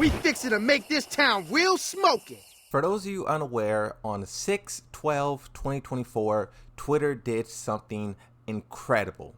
We fixin' to make this town real smoking. For those of you unaware, on 6/12/2024, Twitter did something incredible.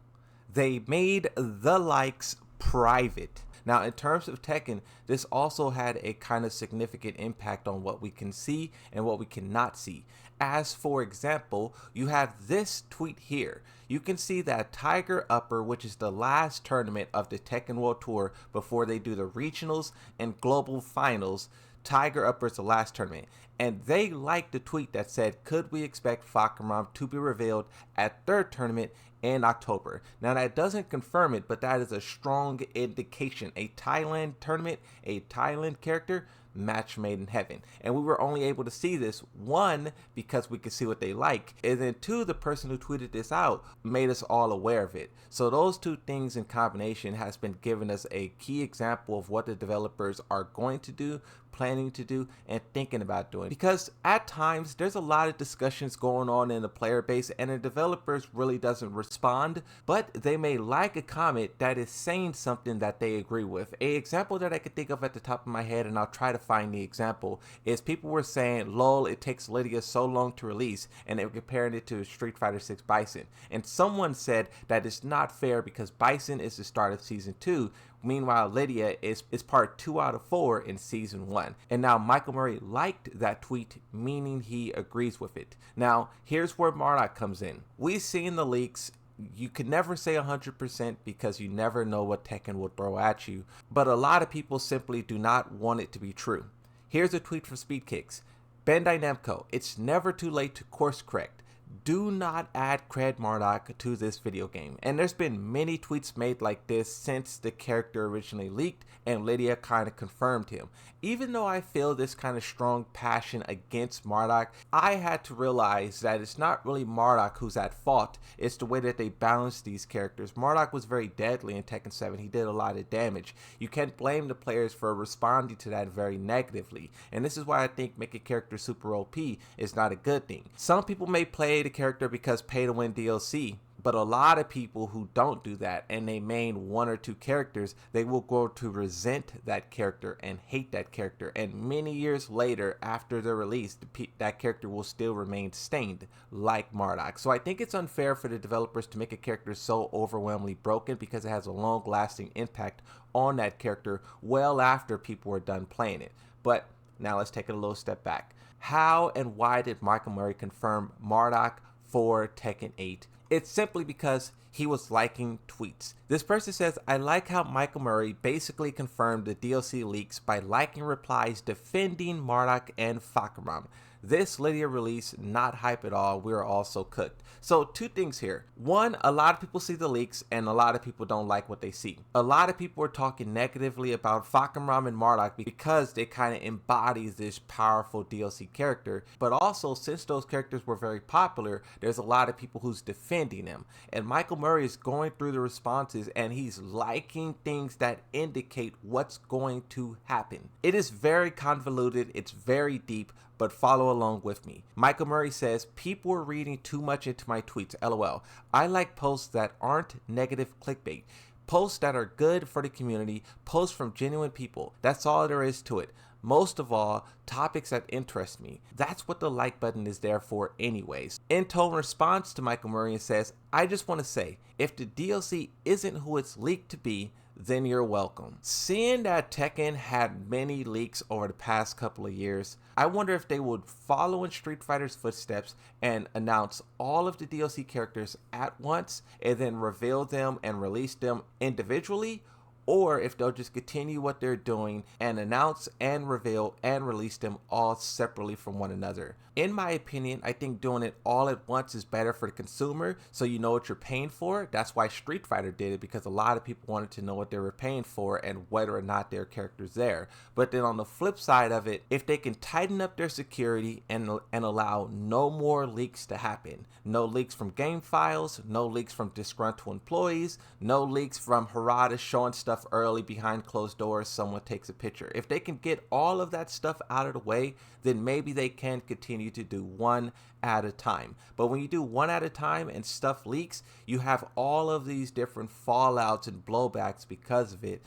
They made the likes private. Now, in terms of Tekken, this also had a kind of significant impact on what we can see and what we cannot see. As for example, you have this tweet here. You can see that Tiger Upper, which is the last tournament of the Tekken World Tour before they do the regionals and global finals, Tiger Upper is the last tournament, and they liked the tweet that said, could we expect Fakaram to be revealed at third tournament in October? Now that doesn't confirm it, but that is a strong indication. A Thailand tournament, a Thailand character, match made in heaven. And we were only able to see this, one, because we could see what they like, and then two, the person who tweeted this out made us all aware of it. So those two things in combination has been giving us a key example of what the developers are going to do, planning to do, and thinking about doing. Because at times there's a lot of discussions going on in the player base and the developers really doesn't respond, but they may like a comment that is saying something that they agree with. A example that I could think of at the top of my head, and I'll try to find the example, is people were saying, lol, it takes Lydia so long to release, and they were comparing it to Street Fighter 6 Bison. And someone said that it's not fair because Bison is the start of season 2, meanwhile Lydia is part 2 out of 4 in season 1. And now Michael Murray liked that tweet, meaning he agrees with it. Now here's where Marduk comes in. We've seen the leaks. You can never say 100% because you never know what Tekken will throw at you, but a lot of people simply do not want it to be true. Here's a tweet from Speedkicks. Bandai Namco, it's never too late to course correct. Do not add Cred Marduk to this video game. And there's been many tweets made like this since the character originally leaked and Lydia kind of confirmed him. Even though I feel this kind of strong passion against Marduk, I had to realize that it's not really Marduk who's at fault, it's the way that they balance these characters. Marduk was very deadly in Tekken 7, he did a lot of damage. You can't blame the players for responding to that very negatively, and this is why I think making a character super OP is not a good thing. Some people may play the character because pay to win DLC, but a lot of people who don't do that and they main one or two characters, they will grow to resent that character and hate that character, and many years later after the release that character will still remain stained like Marduk. So I think it's unfair for the developers to make a character so overwhelmingly broken because it has a long lasting impact on that character well after people are done playing it. But now let's take it a little step back. How and why did Michael Murray confirm Marduk for Tekken 8? It's simply because he was liking tweets. This person says, I like how Michael Murray basically confirmed the DLC leaks by liking replies defending Marduk and Fakaram. This Lydia release, not hype at all, we're also cooked. So two things here. One, a lot of people see the leaks and a lot of people don't like what they see. A lot of people are talking negatively about Fakaram and Marduk because they kind of embody this powerful DLC character. But also, since those characters were very popular, there's a lot of people who's defending them. And Michael Murray is going through the responses and he's liking things that indicate what's going to happen. It is very convoluted, it's very deep, but follow along with me. Michael Murray says, people are reading too much into my tweets, lol. I like posts that aren't negative clickbait. Posts that are good for the community, posts from genuine people. That's all there is to it. Most of all, topics that interest me. That's what the like button is there for anyways. Intone responds to Michael Murray and says, I just want to say, if the DLC isn't who it's leaked to be, then you're welcome. Seeing that Tekken had many leaks over the past couple of years, I wonder if they would follow in Street Fighter's footsteps and announce all of the DLC characters at once and then reveal them and release them individually, or if they'll just continue what they're doing and announce and reveal and release them all separately from one another. In my opinion, I think doing it all at once is better for the consumer, so you know what you're paying for. That's why Street Fighter did it, because a lot of people wanted to know what they were paying for and whether or not their character's there. But then on the flip side of it, if they can tighten up their security and allow no more leaks to happen, no leaks from game files, no leaks from disgruntled employees, no leaks from Harada showing stuff early behind closed doors, someone takes a picture. If they can get all of that stuff out of the way, then maybe they can continue to do one at a time. But when you do one at a time and stuff leaks, you have all of these different fallouts and blowbacks because of it,